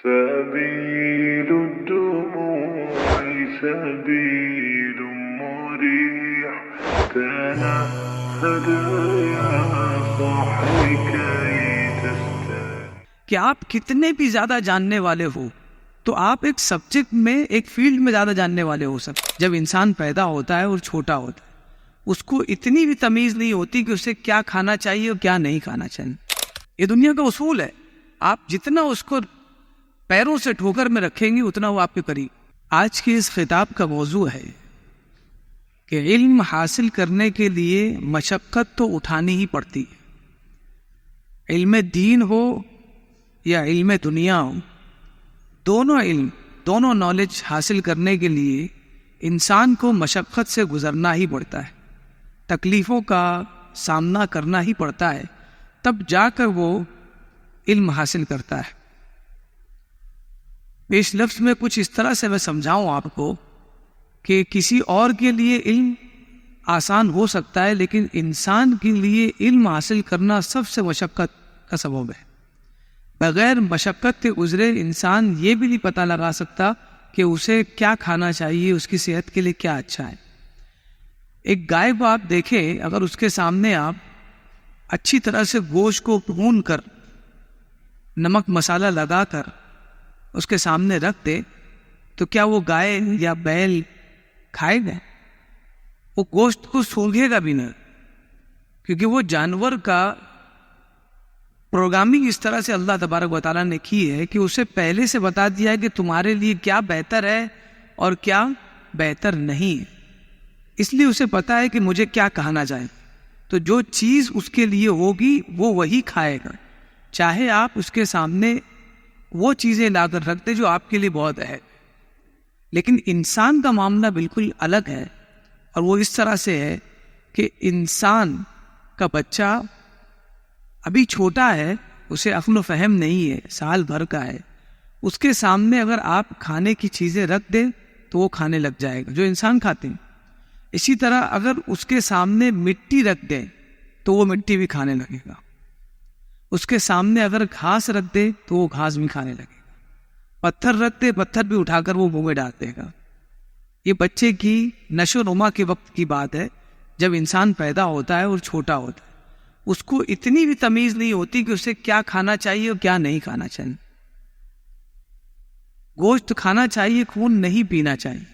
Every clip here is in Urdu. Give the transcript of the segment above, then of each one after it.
سبيل الدموع سبيل مريح تنهد يا صاحي كي تستريح. کہ آپ کتنے بھی زیادہ جاننے والے ہو تو آپ ایک سبجیکٹ میں ایک فیلڈ میں زیادہ جاننے والے ہو سکتے. جب انسان پیدا ہوتا ہے اور چھوٹا ہوتا ہے اس کو اتنی بھی تمیز نہیں ہوتی کہ اسے کیا کھانا چاہیے اور کیا نہیں کھانا چاہیے. یہ دنیا کا اصول ہے. آپ جتنا اس کو پیروں سے ٹھوکر میں رکھیں گے اتنا وہ آپ کے قریب. آج کے اس خطاب کا موضوع ہے کہ علم حاصل کرنے کے لیے مشقت تو اٹھانی ہی پڑتی ہے. علم دین ہو یا علم دنیا ہو، دونوں نالج حاصل کرنے کے لیے انسان کو مشقت سے گزرنا ہی پڑتا ہے، تکلیفوں کا سامنا کرنا ہی پڑتا ہے، تب جا کر وہ علم حاصل کرتا ہے. پیش لفظ میں کچھ اس طرح سے میں سمجھاؤں آپ کو کہ کسی اور کے لیے علم آسان ہو سکتا ہے لیکن انسان کے لیے علم حاصل کرنا سب سے مشقت کا سبب ہے. بغیر مشقت کے گزرے انسان یہ بھی نہیں پتہ لگا سکتا کہ اسے کیا کھانا چاہیے، اس کی صحت کے لیے کیا اچھا ہے. ایک گائے کو آپ دیکھیں، اگر اس کے سامنے آپ اچھی طرح سے گوشت کو بھون کر نمک مسالہ لگا کر اس کے سامنے رکھ دے تو کیا وہ گائے یا بیل کھائے گا؟ وہ گوشت کو سونگھے گا بھی نہ، کیونکہ وہ جانور کا پروگرامنگ اس طرح سے اللہ تبارک و تعالیٰ نے کی ہے کہ اسے پہلے سے بتا دیا ہے کہ تمہارے لیے کیا بہتر ہے اور کیا بہتر نہیں ہے. اس لیے اسے پتا ہے کہ مجھے کیا کھانا چاہے، تو جو چیز اس کے لیے ہوگی وہ وہی کھائے گا، چاہے آپ اس کے سامنے وہ چیزیں لا کر رکھ دیں جو آپ کے لیے بہت ہے. لیکن انسان کا معاملہ بالکل الگ ہے، اور وہ اس طرح سے ہے کہ انسان کا بچہ ابھی چھوٹا ہے، اسے عقل و فہم نہیں ہے، سال بھر کا ہے. اس کے سامنے اگر آپ کھانے کی چیزیں رکھ دیں تو وہ کھانے لگ جائے گا جو انسان کھاتے ہیں. اسی طرح اگر اس کے سامنے مٹی رکھ دیں تو وہ مٹی بھی کھانے لگے گا. اس کے سامنے اگر گھاس رکھ دے تو وہ گھاس بھی کھانے لگے گا. پتھر رکھ دے، پتھر بھی اٹھا کر وہ منہ میں ڈال دے گا. یہ بچے کی نشو و نما کے وقت کی بات ہے، جب انسان پیدا ہوتا ہے اور چھوٹا ہوتا ہے. اس کو اتنی بھی تمیز نہیں ہوتی کہ اسے کیا کھانا چاہیے اور کیا نہیں کھانا چاہیے. گوشت کھانا چاہیے، خون نہیں پینا چاہیے.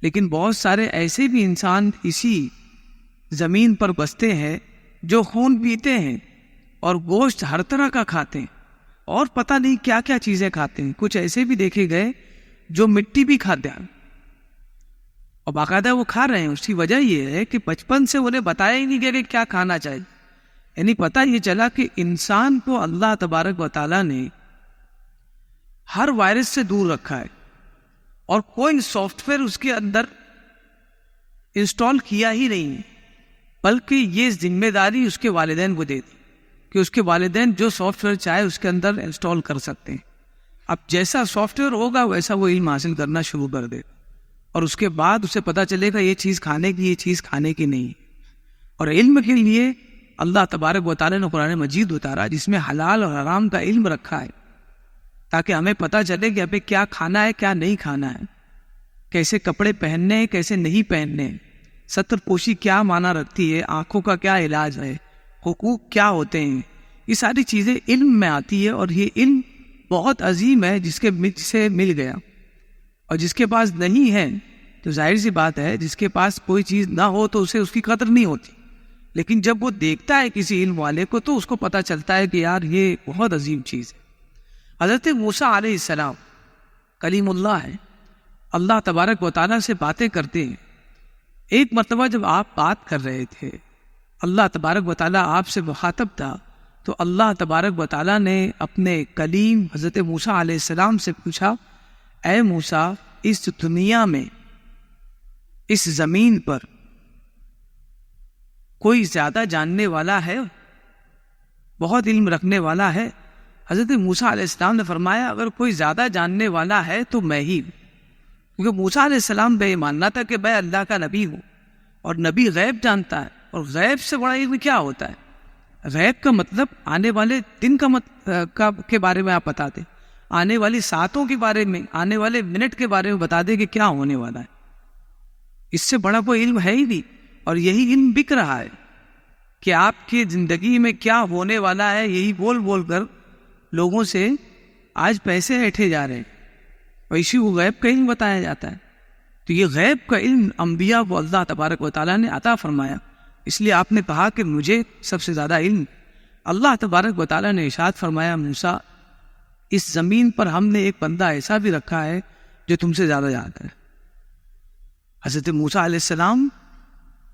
لیکن بہت سارے ایسے بھی انسان اسی زمین پر بستے ہیں جو خون پیتے ہیں اور گوشت ہر طرح کا کھاتے ہیں اور پتہ نہیں کیا کیا چیزیں کھاتے ہیں. کچھ ایسے بھی دیکھے گئے جو مٹی بھی کھاتے ہیں اور باقاعدہ وہ کھا رہے ہیں. اس کی وجہ یہ ہے کہ بچپن سے انہیں بتایا ہی نہیں گیا کہ کیا کھانا چاہیے. یعنی پتہ یہ چلا کہ انسان کو اللہ تبارک و تعالیٰ نے ہر وائرس سے دور رکھا ہے اور کوئی سافٹ ویئر اس کے اندر انسٹال کیا ہی نہیں ہے، بلکہ یہ ذمہ داری اس کے والدین کو دے دی کہ اس کے والدین جو سافٹ ویئر چاہے اس کے اندر انسٹال کر سکتے ہیں. اب جیسا سافٹ ویئر ہوگا ویسا وہ علم حاصل کرنا شروع کر دے گا، اور اس کے بعد اسے پتہ چلے گا یہ چیز کھانے کی، یہ چیز کھانے کی نہیں. اور علم کے لیے اللہ تبارک و تعالیٰ نے قرآن مجید اتارا جس میں حلال اور حرام کا علم رکھا ہے، تاکہ ہمیں پتہ چلے کہ ہمیں کیا کھانا ہے کیا نہیں کھانا ہے، کیسے کپڑے پہننے ہیں کیسے نہیں پہننے ہیں، ستر پوشی کیا معنی رکھتی ہے، آنکھوں کا کیا علاج ہے، حقوق کیا ہوتے ہیں. یہ ساری چیزیں علم میں آتی ہے، اور یہ علم بہت عظیم ہے جس سے مل گیا. اور جس کے پاس نہیں ہے تو ظاہر سی بات ہے، جس کے پاس کوئی چیز نہ ہو تو اسے اس کی قدر نہیں ہوتی. لیکن جب وہ دیکھتا ہے کسی علم والے کو تو اس کو پتہ چلتا ہے کہ یار یہ بہت عظیم چیز ہے. حضرت موسیٰ علیہ السلام کلیم اللہ ہے، اللہ تبارک و تعالیٰ سے باتیں کرتے ہیں. ایک مرتبہ جب آپ بات کر رہے تھے، اللہ تبارک و تعالیٰ آپ سے مخاطب تھا، تو اللہ تبارک و تعالیٰ نے اپنے کلیم حضرت موسیٰ علیہ السلام سے پوچھا، اے موسیٰ، اس دنیا میں، اس زمین پر کوئی زیادہ جاننے والا ہے، بہت علم رکھنے والا ہے؟ حضرت موسیٰ علیہ السلام نے فرمایا اگر کوئی زیادہ جاننے والا ہے تو میں ہی ہوں. کیونکہ موسیٰ علیہ السلام بے ایمان نہ تھا کہ میں اللہ کا نبی ہوں، اور نبی غیب جانتا ہے، اور غیب سے بڑا علم کیا ہوتا ہے؟ غیب کا مطلب آنے والے دن کے بارے میں آپ بتا دیں. آنے والی ساتوں کے بارے میں، آنے والے منٹ کے بارے میں بتا دے کہ کیا ہونے والا ہے. اس سے بڑا کوئی علم ہے ہی نہیں. اور یہی علم بک رہا ہے کہ آپ کی زندگی میں کیا ہونے والا ہے، یہی بول بول کر لوگوں سے آج پیسے ایٹھے جا رہے ہیں، اور اسی کو غیب کا علم بتایا جاتا ہے. تو یہ غیب کا علم انبیاء کو اللہ تبارک و تعالیٰ نے عطا فرمایا. اس لیے آپ نے کہا کہ مجھے سب سے زیادہ علم. اللہ تبارک و تعالیٰ نے ارشاد فرمایا، موسیٰ اس زمین پر ہم نے ایک بندہ ایسا بھی رکھا ہے جو تم سے زیادہ جانتا ہے. حضرت موسیٰ علیہ السلام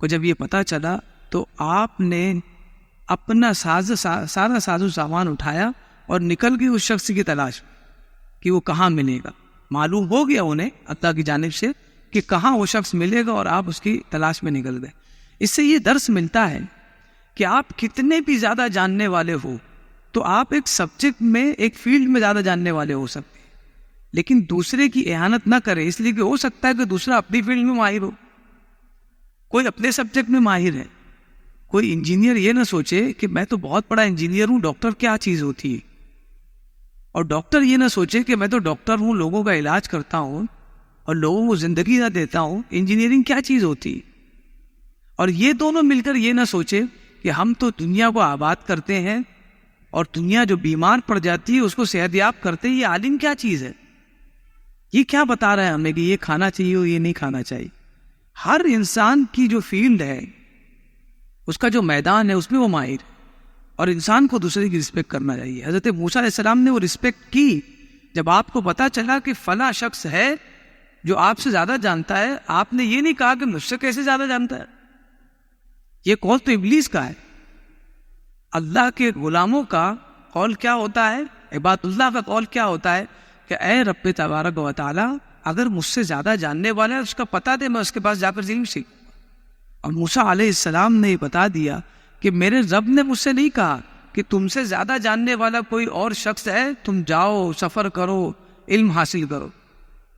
کو جب یہ پتہ چلا تو آپ نے اپنا سارا ساز و سامان اٹھایا اور نکل گئی اس شخص کی تلاش کہ وہ کہاں ملے گا. معلوم ہو گیا انہیں اللہ کی جانب سے کہ کہاں وہ شخص ملے گا، اور آپ اس کی تلاش میں نکل گئے. اس سے یہ درس ملتا ہے کہ آپ کتنے بھی زیادہ جاننے والے ہو تو آپ ایک سبجیکٹ میں، ایک فیلڈ میں زیادہ جاننے والے ہو سکتے ہیں، لیکن دوسرے کی اہانت نہ کرے، اس لیے کہ ہو سکتا ہے کہ دوسرا اپنی فیلڈ میں ماہر ہو. کوئی اپنے سبجیکٹ میں ماہر ہے. کوئی انجینئر یہ نہ سوچے کہ میں تو بہت بڑا انجینئر ہوں، ڈاکٹر کیا چیز ہوتی ہے. اور ڈاکٹر یہ نہ سوچے کہ میں تو ڈاکٹر ہوں، لوگوں کا علاج کرتا ہوں اور لوگوں کو زندگی نہ دیتا ہوں، انجینئرنگ کیا چیز ہوتی ہے. اور یہ دونوں مل کر یہ نہ سوچے کہ ہم تو دنیا کو آباد کرتے ہیں اور دنیا جو بیمار پڑ جاتی ہے اس کو صحت یاب کرتے ہیں. یہ عالم کیا چیز ہے؟ یہ کیا بتا رہا ہے ہمیں کہ یہ کھانا چاہیے اور یہ نہیں کھانا چاہیے. ہر انسان کی جو فیلڈ ہے، اس کا جو میدان ہے، اس میں وہ ماہر ہے، اور انسان کو دوسرے کی رسپیکٹ کرنا چاہیے. حضرت موسیٰ علیہ السلام نے وہ رسپیکٹ کی. جب آپ کو پتا چلا کہ فلاں شخص ہے جو آپ سے زیادہ جانتا ہے، آپ نے یہ نہیں کہا کہ مجھ سے کیسے زیادہ جانتا ہے. یہ قول تو ابلیس کا ہے. اللہ کے غلاموں کا قول کیا ہوتا ہے، عباد اللہ کا قول کیا ہوتا ہے کہ اے رب تبارک و تعالیٰ، اگر مجھ سے زیادہ جاننے والا ہے اس کا پتہ دے، میں اس کے پاس جا کر علم سیکھوں. اور موسیٰ علیہ السلام نے یہ بتا دیا کہ میرے رب نے مجھ سے نہیں کہا کہ تم سے زیادہ جاننے والا کوئی اور شخص ہے، تم جاؤ سفر کرو علم حاصل کرو،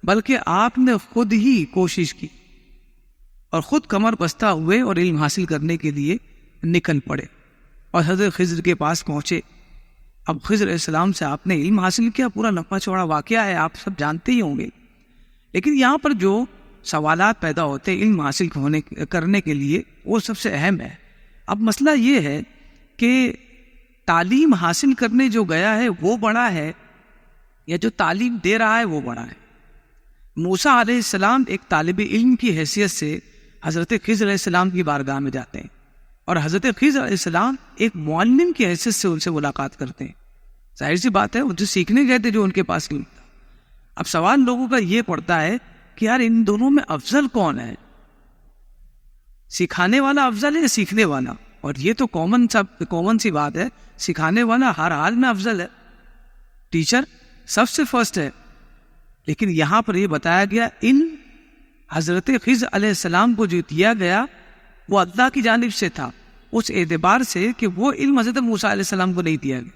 بلکہ آپ نے خود ہی کوشش کی اور خود کمر بستہ ہوئے اور علم حاصل کرنے کے لیے نکل پڑے اور حضرت خضر کے پاس پہنچے. اب خضر علیہ السلام سے آپ نے علم حاصل کیا. پورا لمبا چوڑا واقعہ ہے، آپ سب جانتے ہی ہوں گے. لیکن یہاں پر جو سوالات پیدا ہوتے ہیں علم حاصل کرنے کے لیے، وہ سب سے اہم ہے. اب مسئلہ یہ ہے کہ تعلیم حاصل کرنے جو گیا ہے وہ بڑا ہے یا جو تعلیم دے رہا ہے وہ بڑا ہے. موسیٰ علیہ السلام ایک طالب علم کی حیثیت سے حضرت خضر علیہ السلام کی بارگاہ میں جاتے ہیں، اور حضرت خضر علیہ السلام ایک معلم کی حیثیت سے ان سے ملاقات کرتے ہیں. ظاہر سی بات ہے وہ جو سیکھنے گئے تھے جو ان کے پاس نہیں تھا. اب سوال لوگوں کا یہ پڑتا ہے کہ یار ان دونوں میں افضل کون ہے؟ سکھانے والا افضل ہے یا سیکھنے والا؟ اور یہ تو کامن سی بات ہے، سکھانے والا ہر حال میں افضل ہے، ٹیچر سب سے فرسٹ ہے. لیکن یہاں پر یہ بتایا گیا علم حضرت خضر علیہ السلام کو جو دیا گیا وہ اللہ کی جانب سے تھا، اس اعتبار سے کہ وہ علم حضرت موسیٰ علیہ السلام کو نہیں دیا گیا.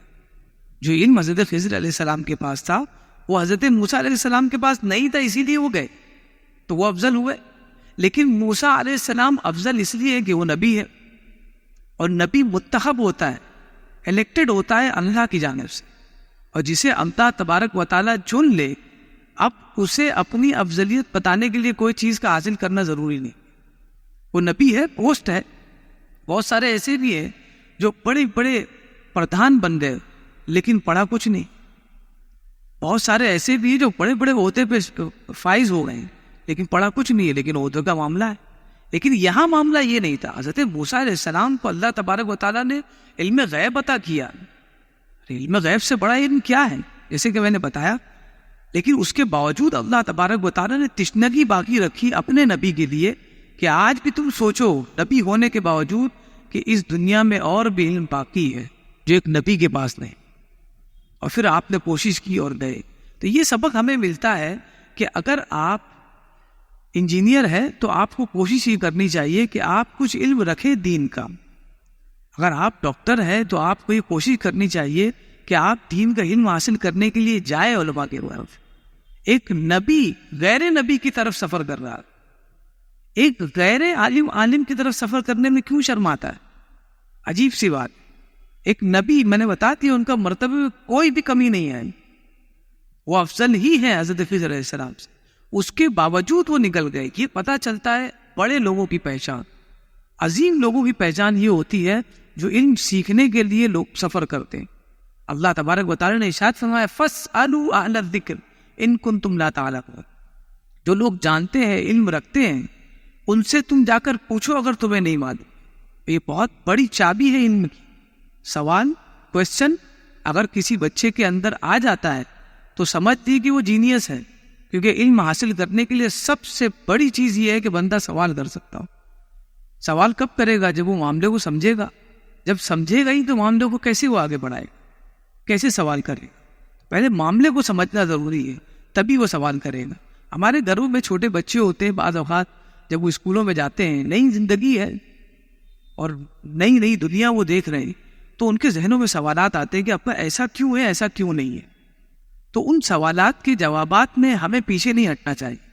جو علم حضرت خضر علیہ السلام کے پاس تھا وہ حضرت موسیٰ علیہ السلام کے پاس نہیں تھا، اسی لیے وہ گئے تو وہ افضل ہوئے. لیکن موسیٰ علیہ السلام افضل اس لیے کہ وہ نبی ہے، اور نبی منتخب ہوتا ہے، الیکٹڈ ہوتا ہے اللہ کی جانب سے، اور جسے اللہ تبارک و تعالیٰ چن لے اب اسے اپنی افضلیت بتانے کے لیے کوئی چیز کا حاصل کرنا ضروری نہیں. وہ نبی ہے، پوسٹ ہے. بہت سارے ایسے بھی ہیں جو بڑے بڑے پردھان بن گئے لیکن پڑھا کچھ نہیں. بہت سارے ایسے بھی ہیں جو بڑے بڑے عہدے پہ فائز ہو گئے ہیں لیکن پڑھا کچھ نہیں ہے، لیکن عہدے کا معاملہ ہے. لیکن یہاں معاملہ یہ نہیں تھا. حضرت موسیٰ علیہ السلام کو اللہ تبارک و تعالیٰ نے علم غیب عطا کیا. علم غیب سے بڑا علم کیا ہے جیسے کہ میں نے بتایا. لیکن اس کے باوجود اللہ تبارک و تعالیٰ نے تشنگی باقی رکھی اپنے نبی کے لیے کہ آج بھی تم سوچو نبی ہونے کے باوجود کہ اس دنیا میں اور بھی علم باقی ہے جو ایک نبی کے پاس نہیں. اور پھر آپ نے کوشش کی اور گئے. تو یہ سبق ہمیں ملتا ہے کہ اگر آپ انجینئر ہے تو آپ کو کوشش یہ کرنی چاہیے کہ آپ کچھ علم رکھیں دین کا. اگر آپ ڈاکٹر ہے تو آپ کو یہ کوشش کرنی چاہیے کہ آپ دین کا علم حاصل کرنے کے لیے جائے علماء کے طرف. ایک نبی غیر نبی کی طرف سفر کر رہا ہے، ایک غیر عالم کی طرف سفر کرنے میں کیوں شرماتا ہے؟ عجیب سی بات. ایک نبی، میں نے بتا دیا ان کا مرتبے میں کوئی بھی کمی نہیں ہے، وہ افضل ہی ہے حضرت خضر علیہ السلام سے، اس کے باوجود وہ نکل گئے۔ یہ پتہ چلتا ہے بڑے لوگوں کی پہچان، عظیم لوگوں کی پہچان یہ ہوتی ہے جو علم سیکھنے کے لیے لوگ سفر کرتے ہیں۔ اللہ تبارک و تعالیٰ نے ارشاد فرمایا فَاسْأَلُوا أَهْلَ الذِّكْرِ إِن كُنتُمْ لَا تَعْلَمُونَ، جو لوگ جانتے ہیں، علم رکھتے ہیں، ان سے تم جا کر پوچھو اگر تمہیں نہیں معلوم۔ یہ بہت بڑی چابی ہے علم کی۔ سوال، کوشچن اگر کسی بچے کے اندر آ جاتا ہے تو سمجھ دی کہ وہ جینیس ہے، کیونکہ علم حاصل کرنے کے لیے سب سے بڑی چیز یہ ہے کہ بندہ سوال کر سکتا ہو۔ سوال کب کرے گا؟ جب وہ معاملے کو سمجھے گا۔ جب سمجھے گا ہی تو معاملے کو کیسے وہ آگے بڑھائے گا، کیسے سوال کرے گا؟ پہلے معاملے کو سمجھنا ضروری ہے، تبھی وہ سوال کرے گا۔ ہمارے گھروں میں چھوٹے بچے ہوتے ہیں، بعض اوقات جب وہ اسکولوں میں جاتے ہیں، نئی زندگی ہے اور نئی نئی دنیا وہ دیکھ رہے ہیں، تو ان کے ذہنوں میں سوالات آتے ہیں کہ ابا ایسا کیوں ہے، ایسا کیوں نہیں ہے۔ تو ان سوالات کے جوابات میں ہمیں پیچھے نہیں ہٹنا چاہیے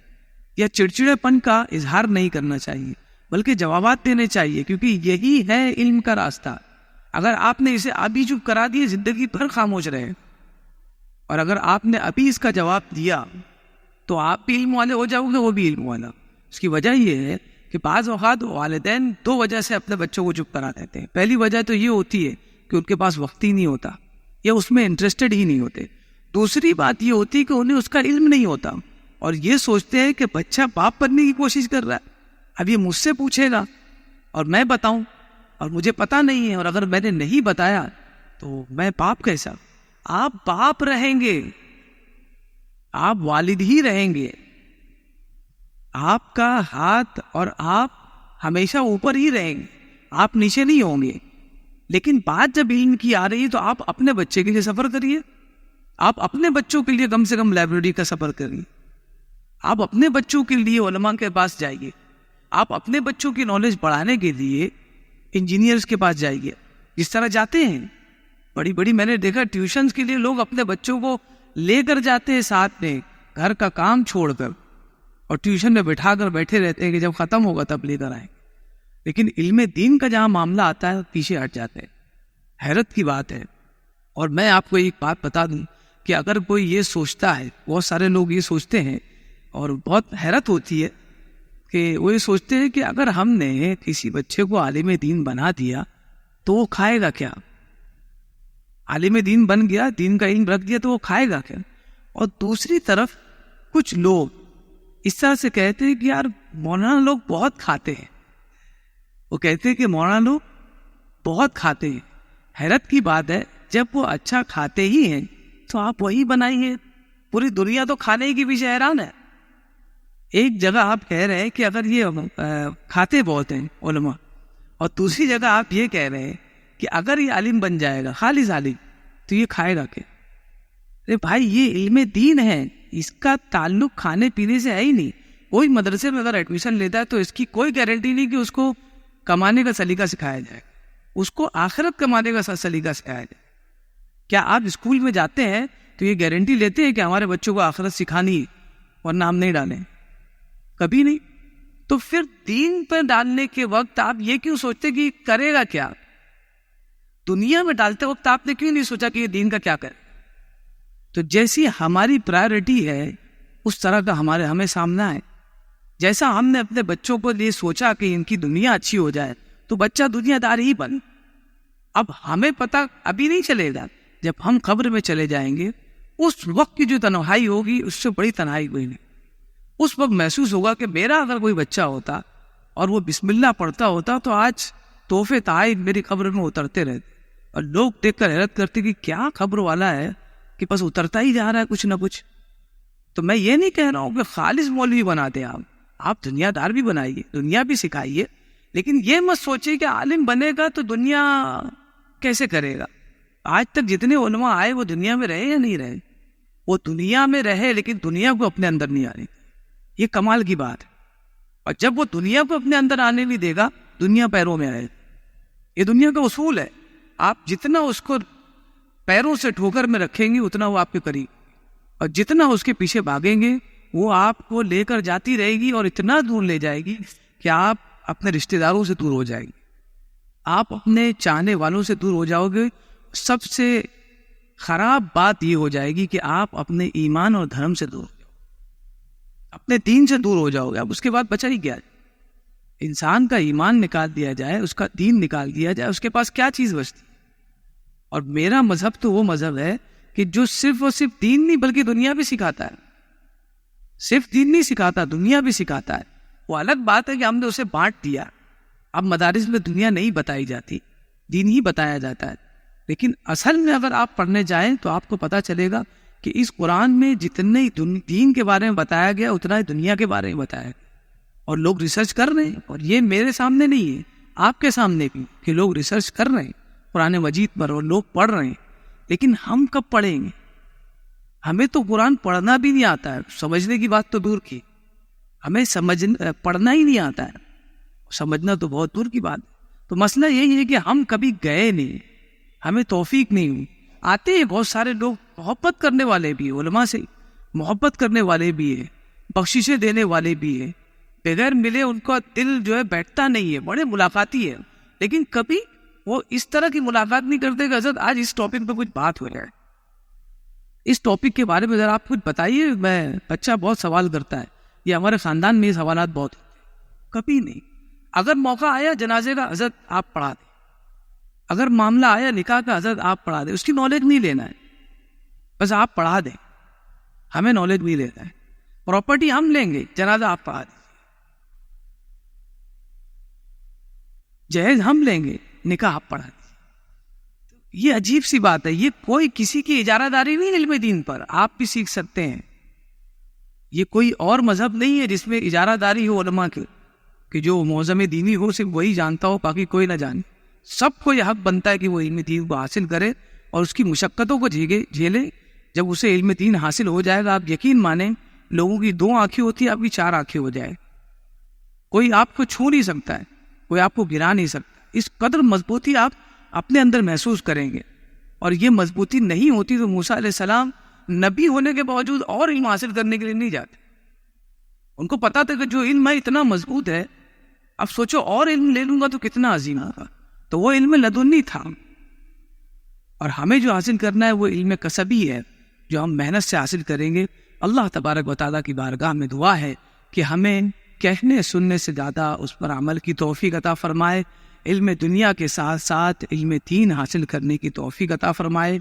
یا چڑچڑے پن کا اظہار نہیں کرنا چاہیے، بلکہ جوابات دینے چاہیے، کیونکہ یہی ہے علم کا راستہ۔ اگر آپ نے اسے ابھی چپ کرا دیے زندگی بھر خاموش رہے، اور اگر آپ نے ابھی اس کا جواب دیا تو آپ بھی علم والے ہو جاؤ گے، وہ بھی علم والا۔ اس کی وجہ یہ ہے کہ بعض اوقات والدین دو وجہ سے اپنے بچوں کو چپ کرا دیتے ہیں۔ پہلی وجہ تو یہ ہوتی ہے کہ ان کے پاس وقت ہی نہیں ہوتا یا اس میں انٹرسٹڈ ہی نہیں ہوتے۔ دوسری بات یہ ہوتی ہے کہ انہیں اس کا علم نہیں ہوتا اور یہ سوچتے ہیں کہ بچہ باپ بننے کی کوشش کر رہا ہے، اب یہ مجھ سے پوچھے گا اور میں بتاؤں، اور مجھے پتا نہیں ہے، اور اگر میں نے نہیں بتایا تو میں باپ کیسا؟ آپ باپ رہیں گے، آپ والد ہی رہیں گے، آپ کا ہاتھ اور آپ ہمیشہ اوپر ہی رہیں گے، آپ نیچے نہیں ہوں گے۔ لیکن بات جب علم کی آ رہی ہے تو آپ اپنے بچے کے لیے سفر کریے، آپ اپنے بچوں کے لیے کم سے کم لائبریری کا سفر کریے، آپ اپنے بچوں کے لیے علماء کے پاس جائیے، آپ اپنے بچوں کی نالج بڑھانے کے لیے انجینئرز کے پاس جائیے، جس طرح جاتے ہیں بڑی بڑی، میں نے دیکھا ٹیوشنز کے لیے لوگ اپنے بچوں کو لے کر جاتے ہیں ساتھ میں، گھر کا کام چھوڑ کر، اور ٹیوشن میں بٹھا کر بیٹھے رہتے ہیں کہ جب ختم ہوگا تب لے کر آئیں گے۔ لیکن علم دین کا جہاں معاملہ آتا ہے پیچھے ہٹ جاتے ہیں۔ حیرت کی بات ہے۔ اور میں آپ کو ایک بات بتا دوں کہ اگر کوئی یہ سوچتا ہے، بہت سارے لوگ یہ سوچتے ہیں اور بہت حیرت ہوتی ہے کہ وہ یہ سوچتے ہیں کہ اگر ہم نے کسی بچے کو عالم دین بنا دیا تو وہ کھائے گا کیا؟ عالم دین بن گیا، دین کا علم رکھ دیا تو وہ کھائے گا کیا؟ اور دوسری طرف کچھ لوگ اس طرح سے کہتے ہیں کہ یار مولانا لوگ بہت کھاتے ہیں، وہ کہتے ہیں کہ مولانا لوگ بہت کھاتے ہیں۔ حیرت کی بات ہے، جب وہ اچھا کھاتے ہی ہیں تو آپ وہی بنائیے۔ پوری دنیا تو کھانے کی پیچھے حیران ہے۔ ایک جگہ آپ کہہ رہے ہیں کہ اگر یہ کھاتے بہت ہیں علماء، اور دوسری جگہ آپ یہ کہہ رہے ہیں کہ اگر یہ عالم بن جائے گا، خالص عالم، تو یہ کھائے گا کیا؟ ارے بھائی، یہ علم دین ہے، اس کا تعلق کھانے پینے سے ہے ہی نہیں۔ کوئی مدرسے میں اگر ایڈمیشن لیتا ہے تو اس کی کوئی گارنٹی نہیں کہ اس کو کمانے کا سلیقہ سکھایا جائے، اس کو آخرت کمانے کا سلیقہ سکھایا جائے۔ کیا آپ اسکول میں جاتے ہیں تو یہ گارنٹی لیتے ہیں کہ ہمارے بچوں کو آخرت سکھانی ہے ورنہ ہم نہیں ڈالیں؟ کبھی نہیں۔ تو پھر دین پر ڈالنے کے وقت آپ یہ کیوں سوچتے کہ کرے گا کیا؟ دنیا میں ڈالتے وقت آپ نے کیوں نہیں سوچا کہ یہ دین کا کیا کرے؟ تو جیسی ہماری پرائرٹی ہے اس طرح کا ہمیں سامنا ہے۔ جیسا ہم نے اپنے بچوں کو لیے سوچا کہ ان کی دنیا اچھی ہو جائے تو بچہ دنیا دار ہی بن۔ اب ہمیں پتہ ابھی نہیں چلے گا، جب ہم قبر میں چلے جائیں گے اس وقت کی جو تنہائی ہوگی اس سے بڑی تنہائی کوئی نہیں۔ اس وقت محسوس ہوگا کہ میرا اگر کوئی بچہ ہوتا اور وہ بسم اللہ پڑھتا ہوتا تو آج تحفے تحائف میری قبر میں اترتے رہتے، اور لوگ دیکھ کر حیرت کرتے کہ کیا قبر والا ہے کہ بس اترتا ہی جا رہا ہے کچھ نہ کچھ۔ تو میں یہ نہیں کہہ رہا ہوں کہ خالص مولوی بنا دیں آپ دنیا دار بھی بنائیے، دنیا بھی سکھائیے، لیکن یہ مت سوچیے کہ عالم بنے گا تو دنیا کیسے کرے گا۔ آج تک جتنے علماء آئے وہ دنیا میں رہے یا نہیں رہے؟ وہ دنیا میں رہے لیکن دنیا کو اپنے اندر نہیں آنے۔ یہ کمال کی بات ہے۔ اور جب وہ دنیا کو اپنے اندر آنے نہیں دے گا، دنیا پیروں میں آئے۔ یہ دنیا کا اصول ہے، آپ جتنا اس کو پیروں سے ٹھوکر میں رکھیں گے اتنا وہ آپ کے قریب، اور جتنا اس کے پیچھے بھاگیں گے وہ آپ کو لے کر جاتی رہے گی اور اتنا دور لے جائے گی کہ آپ اپنے رشتہ داروں سے دور ہو جائیں گے، آپ اپنے چاہنے والوں سے دور ہو جاؤ گے۔ سب سے خراب بات یہ ہو جائے گی کہ آپ اپنے ایمان اور دھرم سے دور ہو جاؤ، اپنے دین سے دور ہو جاؤ گے. اب اس کے بعد بچا ہی کیا؟ انسان کا ایمان نکال دیا جائے، اس کا دین نکال دیا جائے، اس کے پاس کیا چیز بچتی؟ اور میرا مذہب تو وہ مذہب ہے کہ جو صرف اور صرف دین نہیں بلکہ دنیا بھی سکھاتا ہے. صرف دین نہیں سکھاتا، دنیا بھی سکھاتا ہے. وہ الگ بات ہے کہ ہم نے اسے بانٹ دیا، اب مدارس میں دنیا نہیں بتائی جاتی، دین ہی بتایا جاتا ہے. لیکن اصل میں اگر آپ پڑھنے جائیں تو آپ کو پتہ چلے گا کہ اس قرآن میں جتنے دین کے بارے میں بتایا گیا اتنا ہی دنیا کے بارے میں بتایا گیا. اور لوگ ریسرچ کر رہے ہیں، اور یہ میرے سامنے نہیں ہے، آپ کے سامنے بھی، کہ لوگ ریسرچ کر رہے ہیں قرآن مجید پر اور لوگ پڑھ رہے ہیں. لیکن ہم کب پڑھیں گے؟ ہمیں تو قرآن پڑھنا بھی نہیں آتا ہے، سمجھنے کی بات تو دور کی، ہمیں پڑھنا ہی نہیں آتا ہے، سمجھنا تو بہت دور کی بات ہے. تو مسئلہ یہی ہے کہ ہم کبھی گئے نہیں، ہمیں توفیق نہیں ہوئی. آتے ہیں بہت سارے لوگ، محبت کرنے والے بھی ہیں، علماء سے محبت کرنے والے بھی ہیں، بخششیں دینے والے بھی ہیں، بغیر ملے ان کا دل جو ہے بیٹھتا نہیں ہے، بڑے ملاقاتی ہے. لیکن کبھی وہ اس طرح کی ملاقات نہیں کرتے کہ حضرت آج اس ٹاپک پہ کچھ بات ہو جائے، اس ٹاپک کے بارے میں ذرا آپ کچھ بتائیے. میں بچہ بہت سوال کرتا ہے، یہ ہمارے خاندان میں یہ سوالات بہت ہوتے ہیں. کبھی نہیں. اگر موقع آیا جنازے کا، حضرت آپ پڑھا دیں. اگر معاملہ آیا نکاح کا، حضرت آپ پڑھا دیں. اس کی نالج نہیں لینا ہے، بس آپ پڑھا دیں، ہمیں نالج نہیں لینا ہے. پراپرٹی ہم لیں گے، جنازہ آپ پڑھا دیں. جہیز ہم لیں گے، نکاح آپ پڑھا دیں. یہ عجیب سی بات ہے، یہ کوئی کسی کی اجارہ داری نہیں علم دین پر، آپ بھی سیکھ سکتے ہیں. یہ کوئی اور مذہب نہیں ہے جس میں اجارہ داری ہو علماء کی، کہ جو معظم دینی ہو صرف وہی جانتا ہو، باقی کوئی نہ جانے. سب کو یہ حق بنتا ہے کہ وہ علم دین کو حاصل کرے اور اس کی مشقتوں کو جھیلے. جب اسے علم دین حاصل ہو جائے گا، آپ یقین مانیں، لوگوں کی 2 آنکھیں ہوتی ہیں، آپ کی 4 آنکھیں ہو جائے. کوئی آپ کو چھو نہیں سکتا ہے، کوئی آپ کو گرا نہیں سکتا. اس قدر مضبوطی آپ اپنے اندر محسوس کریں گے. اور یہ مضبوطی نہیں ہوتی تو موسیٰ علیہ السلام نبی ہونے کے باوجود اور علم حاصل کرنے کے لیے نہیں جاتے. ان کو پتا تھا کہ جو علم ہے اتنا مضبوط ہے، اب سوچو اور علم لے لوں گا تو کتنا عظیم ہوگا. تو وہ علم لدنی تھا. اور ہمیں جو حاصل کرنا ہے وہ علم کسبی ہے، جو ہم محنت سے حاصل کریں گے. اللہ تبارک و تعالیٰ کی بارگاہ میں دعا ہے کہ ہمیں کہنے سننے سے زیادہ اس پر عمل کی توفیق عطا فرمائے. علم دنیا کے ساتھ ساتھ علم دین حاصل کرنے کی توفیق عطا فرمائے.